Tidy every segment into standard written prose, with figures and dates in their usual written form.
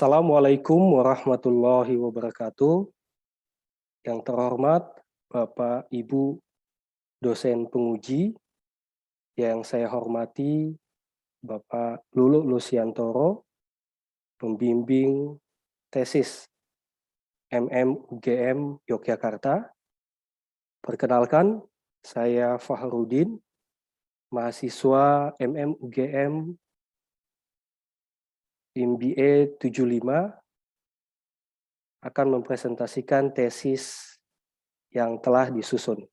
Assalamualaikum warahmatullahi wabarakatuh. Yang terhormat Bapak Ibu dosen penguji, yang saya hormati Bapak Lulu Lusiantoro, pembimbing tesis UGM Yogyakarta. Perkenalkan, saya Fahrudin, mahasiswa UGM MBA 75, akan mempresentasikan tesis yang telah disusun.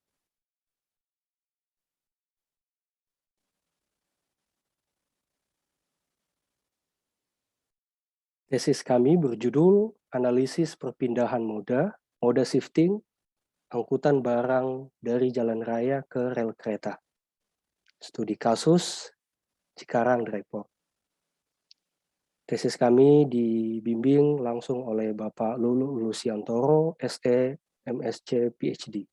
Tesis kami berjudul Analisis Perpindahan Moda Shifting, Angkutan Barang dari Jalan Raya ke Rel Kereta. Studi kasus Cikarang Depok. Tesis kami dibimbing langsung oleh Bapak Lulu Lusiantoro, SE, MSc, PhD.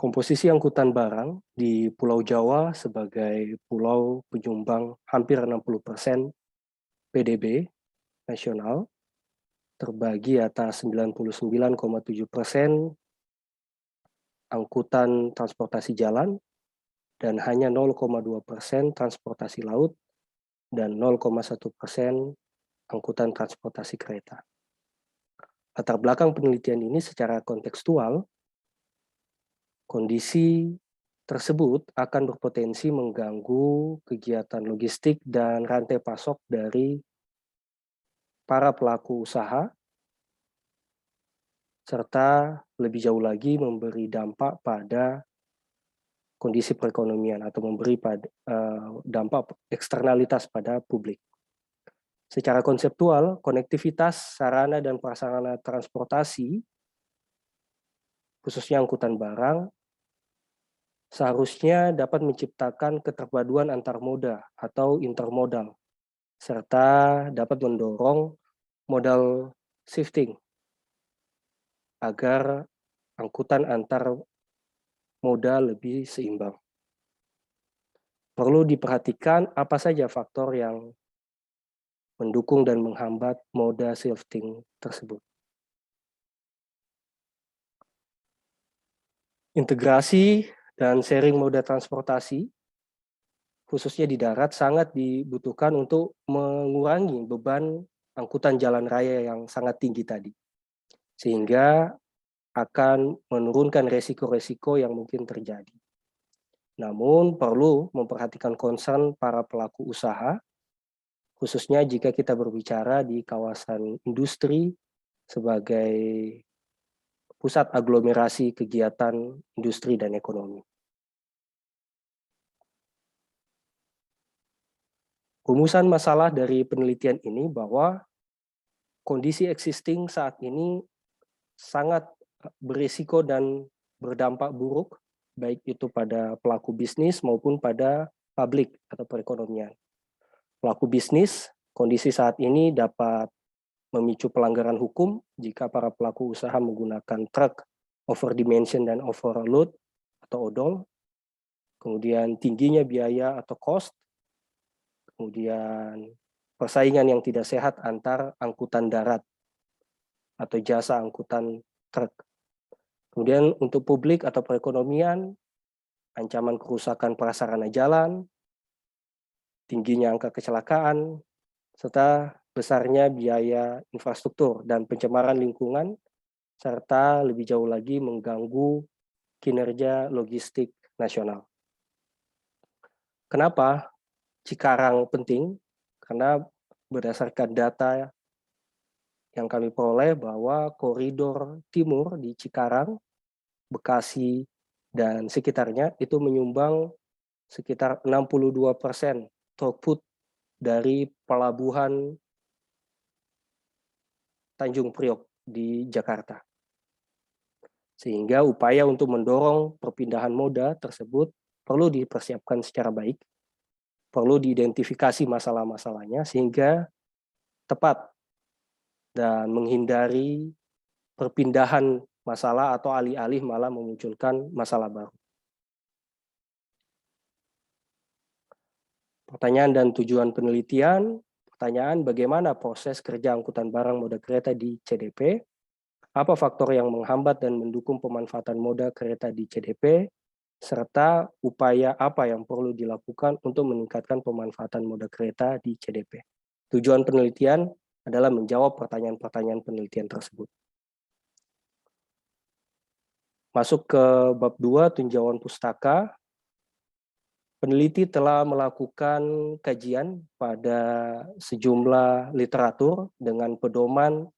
Komposisi angkutan barang di Pulau Jawa sebagai pulau penyumbang hampir 60% PDB nasional, terbagi atas 99,7% angkutan transportasi jalan, dan hanya 0,2% transportasi laut, dan 0,1% angkutan transportasi kereta. Latar belakang penelitian ini secara kontekstual, kondisi tersebut akan berpotensi mengganggu kegiatan logistik dan rantai pasok dari para pelaku usaha, serta lebih jauh lagi memberi dampak pada kondisi perekonomian atau memberi dampak eksternalitas pada publik. Secara konseptual, konektivitas sarana dan prasarana transportasi, khususnya angkutan barang, seharusnya dapat menciptakan keterpaduan antar moda atau intermodal, serta dapat mendorong modal shifting agar angkutan antar moda lebih seimbang. Perlu diperhatikan apa saja faktor yang mendukung dan menghambat moda shifting tersebut. Integrasi dan sharing moda transportasi, khususnya di darat, sangat dibutuhkan untuk mengurangi beban angkutan jalan raya yang sangat tinggi tadi, sehingga akan menurunkan resiko-resiko yang mungkin terjadi. Namun perlu memperhatikan concern para pelaku usaha, khususnya jika kita berbicara di kawasan industri sebagai pusat aglomerasi kegiatan industri dan ekonomi. Rumusan masalah dari penelitian ini bahwa kondisi existing saat ini sangat berisiko dan berdampak buruk, baik itu pada pelaku bisnis maupun pada publik atau perekonomian. Pelaku bisnis, kondisi saat ini dapat memicu pelanggaran hukum jika para pelaku usaha menggunakan truk overdimension dan overload atau odol, kemudian tingginya biaya atau cost, kemudian persaingan yang tidak sehat antar angkutan darat atau jasa angkutan truk. Kemudian untuk publik atau perekonomian, ancaman kerusakan prasarana jalan, tingginya angka kecelakaan, serta besarnya biaya infrastruktur dan pencemaran lingkungan, serta lebih jauh lagi mengganggu kinerja logistik nasional. Kenapa Cikarang penting? Karena berdasarkan data yang kami peroleh bahwa koridor timur di Cikarang, Bekasi, dan sekitarnya itu menyumbang sekitar 62% throughput dari pelabuhan Tanjung Priok di Jakarta. Sehingga upaya untuk mendorong perpindahan moda tersebut perlu dipersiapkan secara baik, perlu diidentifikasi masalah-masalahnya sehingga tepat dan menghindari perpindahan masalah atau alih-alih malah memunculkan masalah baru. Pertanyaan dan tujuan penelitian. Pertanyaan, bagaimana proses kerja angkutan barang moda kereta di CDP? Apa faktor yang menghambat dan mendukung pemanfaatan moda kereta di CDP? Serta upaya apa yang perlu dilakukan untuk meningkatkan pemanfaatan moda kereta di CDP. Tujuan penelitian adalah menjawab pertanyaan-pertanyaan penelitian tersebut. Masuk ke bab 2, tinjauan pustaka. Peneliti telah melakukan kajian pada sejumlah literatur dengan pedoman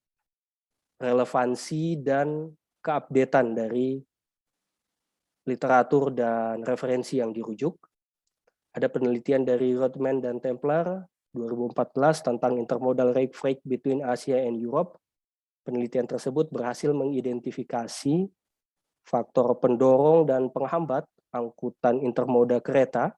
relevansi dan keupdatean dari literatur dan referensi yang dirujuk. Ada penelitian dari Rodman dan Templar 2014 tentang intermodal rate freight between Asia and Europe. Penelitian tersebut berhasil mengidentifikasi faktor pendorong dan penghambat angkutan intermoda kereta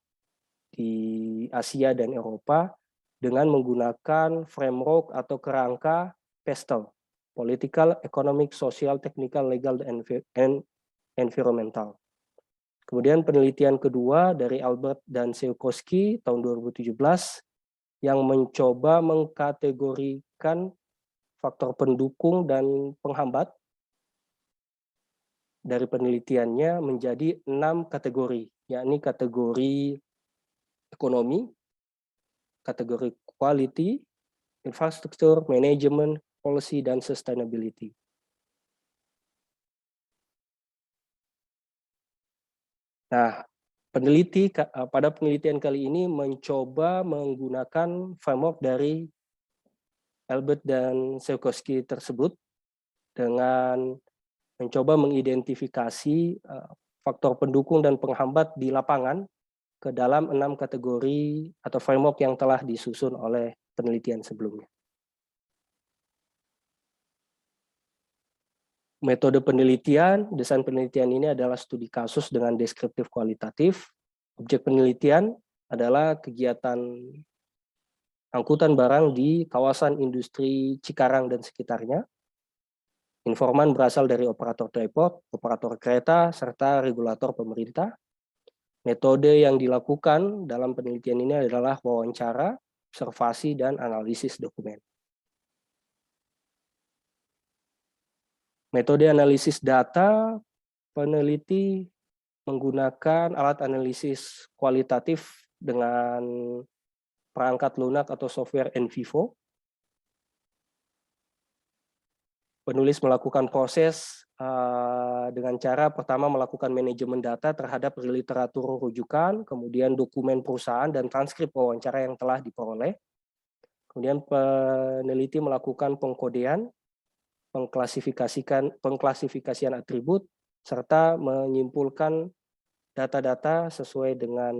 di Asia dan Eropa dengan menggunakan framework atau kerangka PESTEL, Political, Economic, Social, Technical, Legal, and Environmental. Kemudian penelitian kedua dari Albert dan Seukowski tahun 2017 yang mencoba mengkategorikan faktor pendukung dan penghambat dari penelitiannya menjadi 6 kategori, yakni kategori ekonomi, kategori quality, infrastructure, management, policy, dan sustainability. Nah, pada penelitian kali ini mencoba menggunakan framework dari Albert dan Seukowski tersebut dengan mencoba mengidentifikasi faktor pendukung dan penghambat di lapangan ke dalam 6 kategori atau framework yang telah disusun oleh penelitian sebelumnya. Metode penelitian, desain penelitian ini adalah studi kasus dengan deskriptif kualitatif. Objek penelitian adalah kegiatan angkutan barang di kawasan industri Cikarang dan sekitarnya. Informan berasal dari operator depot, operator kereta, serta regulator pemerintah. Metode yang dilakukan dalam penelitian ini adalah wawancara, observasi, dan analisis dokumen. Metode analisis data, peneliti menggunakan alat analisis kualitatif dengan perangkat lunak atau software NVivo. Penulis melakukan proses dengan cara pertama melakukan manajemen data terhadap literatur rujukan, kemudian dokumen perusahaan dan transkrip wawancara yang telah diperoleh. Kemudian peneliti melakukan pengkodean, pengklasifikasian atribut, serta menyimpulkan data-data sesuai dengan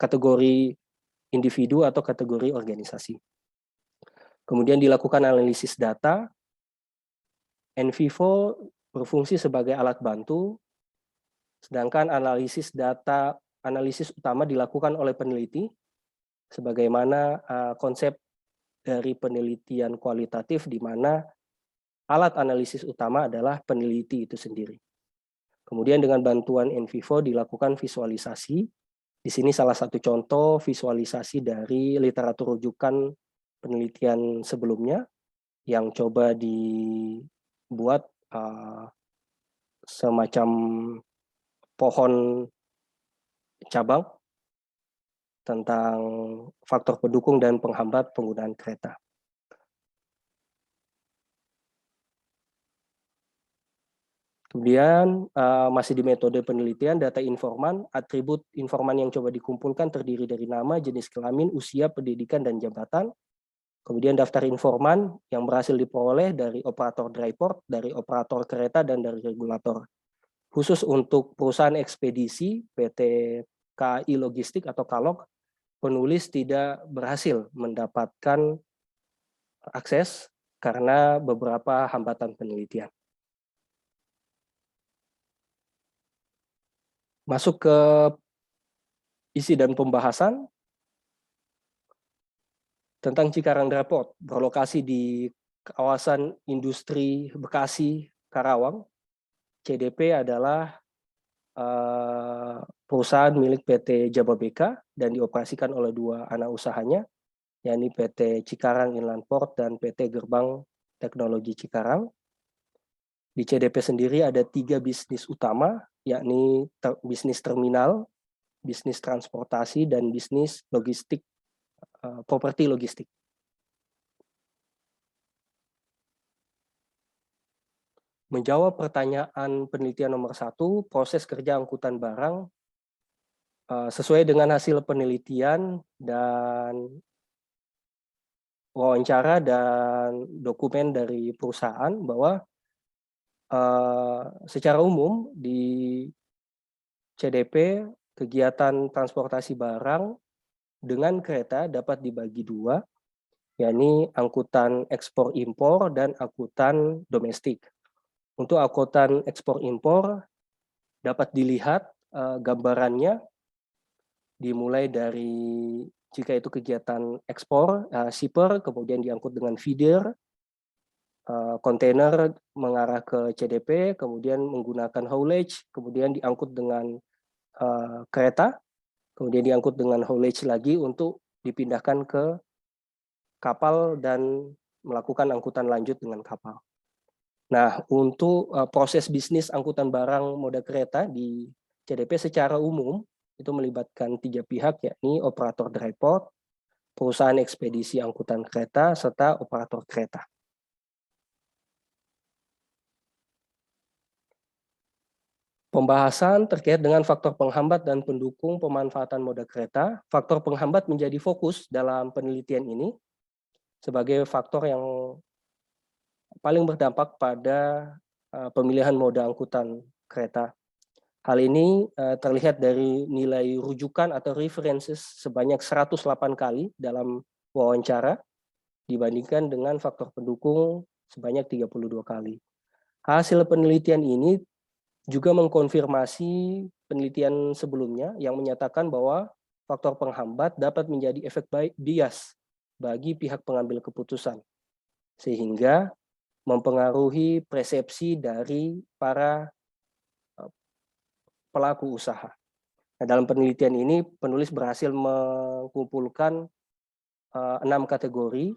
kategori individu atau kategori organisasi. Kemudian dilakukan analisis data. NVivo berfungsi sebagai alat bantu, sedangkan analisis utama dilakukan oleh peneliti, sebagaimana konsep dari penelitian kualitatif di mana alat analisis utama adalah peneliti itu sendiri. Kemudian dengan bantuan NVivo dilakukan visualisasi. Di sini salah satu contoh visualisasi dari literatur rujukan penelitian sebelumnya yang coba dibuat semacam pohon cabang tentang faktor pendukung dan penghambat penggunaan kereta. Kemudian masih di metode penelitian, data informan, atribut informan yang coba dikumpulkan terdiri dari nama, jenis kelamin, usia, pendidikan, dan jabatan. Kemudian daftar informan yang berhasil diperoleh dari operator dryport, dari operator kereta, dan dari regulator. Khusus untuk perusahaan ekspedisi, PT KAI Logistik atau KALOG, penulis tidak berhasil mendapatkan akses karena beberapa hambatan penelitian. Masuk ke isi dan pembahasan tentang Cikarang Depot, berlokasi di kawasan industri Bekasi, Karawang. CDP adalah perusahaan milik PT Jababeka dan dioperasikan oleh 2 anak usahanya, yakni PT Cikarang Inland Port dan PT Gerbang Teknologi Cikarang. Di CDP sendiri ada 3 bisnis utama, yakni bisnis terminal, bisnis transportasi, dan bisnis logistik, properti logistik. Menjawab pertanyaan penelitian nomor 1, proses kerja angkutan barang sesuai dengan hasil penelitian dan wawancara dan dokumen dari perusahaan bahwa secara umum di CDP kegiatan transportasi barang dengan kereta dapat dibagi 2, yakni angkutan ekspor impor dan angkutan domestik. Untuk angkutan ekspor impor dapat dilihat gambarannya dimulai dari jika itu kegiatan ekspor, shipper, kemudian diangkut dengan feeder, kontainer mengarah ke CDP, kemudian menggunakan haulage, kemudian diangkut dengan kereta, kemudian diangkut dengan haulage lagi untuk dipindahkan ke kapal dan melakukan angkutan lanjut dengan kapal. Nah, untuk proses bisnis angkutan barang moda kereta di CDP secara umum itu melibatkan 3 pihak, yakni operator dry port, perusahaan ekspedisi angkutan kereta, serta operator kereta. Pembahasan terkait dengan faktor penghambat dan pendukung pemanfaatan moda kereta. Faktor penghambat menjadi fokus dalam penelitian ini sebagai faktor yang paling berdampak pada pemilihan moda angkutan kereta. Hal ini terlihat dari nilai rujukan atau references sebanyak 108 kali dalam wawancara dibandingkan dengan faktor pendukung sebanyak 32 kali. Hasil penelitian ini juga mengkonfirmasi penelitian sebelumnya yang menyatakan bahwa faktor penghambat dapat menjadi efek bias bagi pihak pengambil keputusan, sehingga mempengaruhi persepsi dari para pelaku usaha. Nah, dalam penelitian ini penulis berhasil mengumpulkan 6 kategori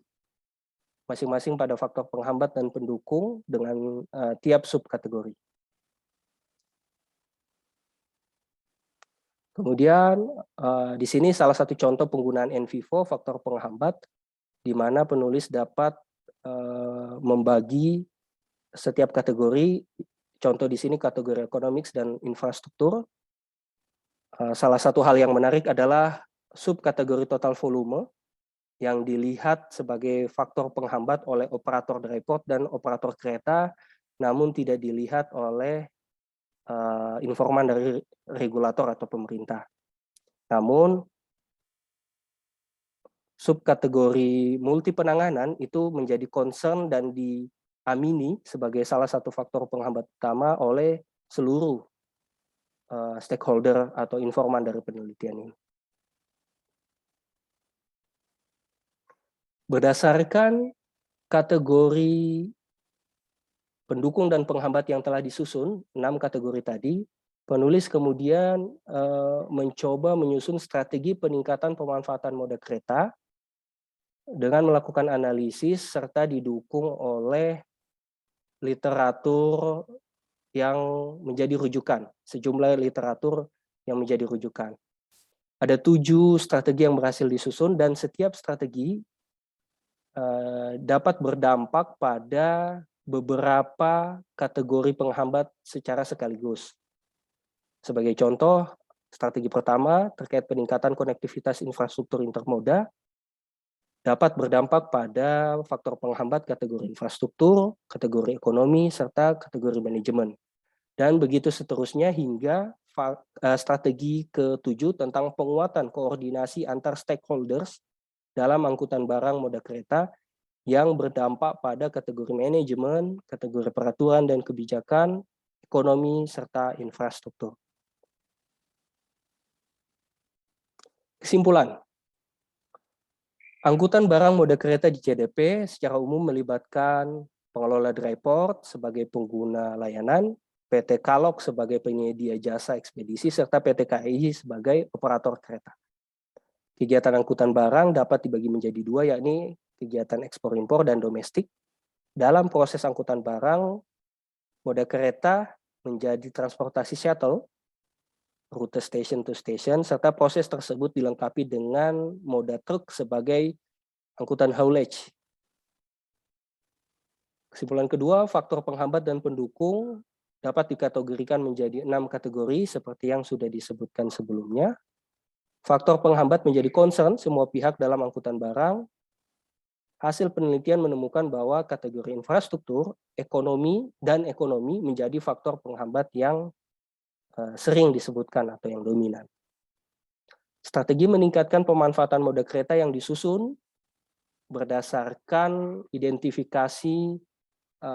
masing-masing pada faktor penghambat dan pendukung dengan tiap subkategori. Kemudian di sini salah satu contoh penggunaan NVivo faktor penghambat, di mana penulis dapat membagi setiap kategori. Contoh di sini kategori economics dan infrastruktur. Salah satu hal yang menarik adalah subkategori total volume yang dilihat sebagai faktor penghambat oleh operator dry port dan operator kereta, namun tidak dilihat oleh informan dari regulator atau pemerintah. Namun subkategori multi penanganan itu menjadi concern dan diamini sebagai salah satu faktor penghambat utama oleh seluruh stakeholder atau informan dari penelitian ini. Berdasarkan kategori pendukung dan penghambat yang telah disusun, 6 kategori tadi, penulis kemudian mencoba menyusun strategi peningkatan pemanfaatan moda kereta dengan melakukan analisis serta didukung oleh literatur yang menjadi rujukan, sejumlah literatur yang menjadi rujukan. Ada 7 strategi yang berhasil disusun dan setiap strategi dapat berdampak pada beberapa kategori penghambat secara sekaligus. Sebagai contoh, strategi pertama terkait peningkatan konektivitas infrastruktur intermoda dapat berdampak pada faktor penghambat kategori infrastruktur, kategori ekonomi, serta kategori manajemen. Dan begitu seterusnya hingga strategi ke-7 tentang penguatan koordinasi antar stakeholders dalam angkutan barang moda kereta yang berdampak pada kategori manajemen, kategori peraturan dan kebijakan, ekonomi, serta infrastruktur. Kesimpulan, angkutan barang moda kereta di CDP secara umum melibatkan pengelola dry port sebagai pengguna layanan, PT Kalok sebagai penyedia jasa ekspedisi, serta PT KAI sebagai operator kereta. Kegiatan angkutan barang dapat dibagi menjadi dua, yakni kegiatan ekspor-impor dan domestik. Dalam proses angkutan barang, moda kereta menjadi transportasi shuttle, rute station to station, serta proses tersebut dilengkapi dengan moda truk sebagai angkutan haulage. Kesimpulan kedua, faktor penghambat dan pendukung dapat dikategorikan menjadi 6 kategori seperti yang sudah disebutkan sebelumnya. Faktor penghambat menjadi concern semua pihak dalam angkutan barang. Hasil penelitian menemukan bahwa kategori infrastruktur, ekonomi, dan ekonomi menjadi faktor penghambat yang sering disebutkan atau yang dominan. Strategi meningkatkan pemanfaatan moda kereta yang disusun berdasarkan identifikasi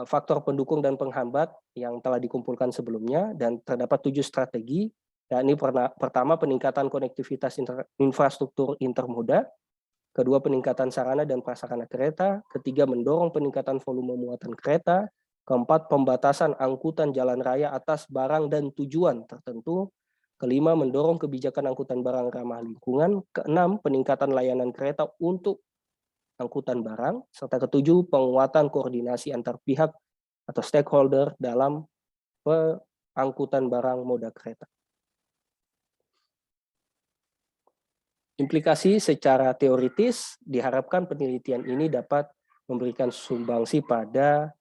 faktor pendukung dan penghambat yang telah dikumpulkan sebelumnya, dan terdapat 7 strategi, yakni pertama peningkatan konektivitas infrastruktur intermoda, kedua peningkatan sarana dan prasarana kereta, ketiga mendorong peningkatan volume muatan kereta, keempat pembatasan angkutan jalan raya atas barang dan tujuan tertentu, kelima mendorong kebijakan angkutan barang ramah lingkungan, keenam peningkatan layanan kereta untuk angkutan barang, serta ketujuh penguatan koordinasi antar pihak atau stakeholder dalam pengangkutan barang moda kereta. Implikasi secara teoritis, diharapkan penelitian ini dapat memberikan sumbangsi pada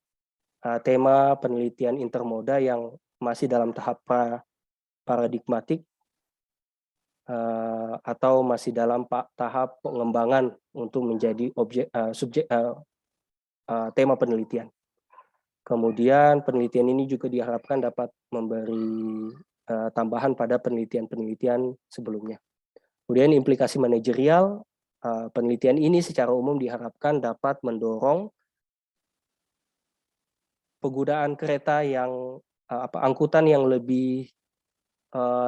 tema penelitian intermoda yang masih dalam tahap paradigmatik atau masih dalam tahap pengembangan untuk menjadi tema penelitian. Kemudian penelitian ini juga diharapkan dapat memberi tambahan pada penelitian-penelitian sebelumnya. Kemudian implikasi manajerial, penelitian ini secara umum diharapkan dapat mendorong penggunaan kereta yang angkutan yang lebih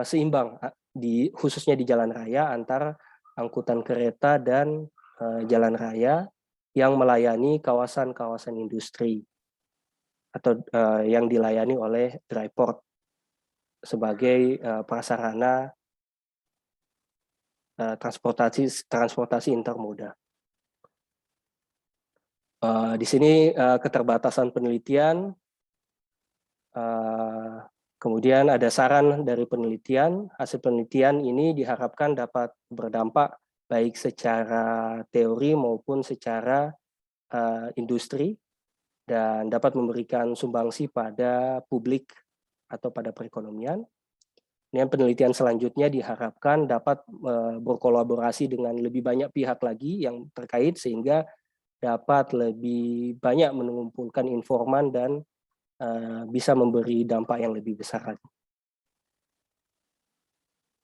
seimbang, khususnya di jalan raya, antara angkutan kereta dan jalan raya yang melayani kawasan-kawasan industri atau yang dilayani oleh dry port sebagai prasarana transportasi intermoda. Di sini keterbatasan penelitian, kemudian ada saran dari penelitian. Hasil penelitian ini diharapkan dapat berdampak baik secara teori maupun secara industri, dan dapat memberikan sumbangsi pada publik atau pada perekonomian. Dan penelitian selanjutnya diharapkan dapat berkolaborasi dengan lebih banyak pihak lagi yang terkait, sehingga dapat lebih banyak mengumpulkan informan dan bisa memberi dampak yang lebih besar lagi.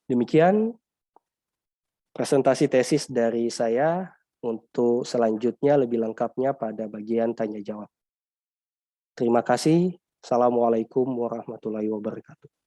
Demikian presentasi tesis dari saya. Untuk selanjutnya lebih lengkapnya pada bagian tanya jawab. Terima kasih. Assalamualaikum warahmatullahi wabarakatuh.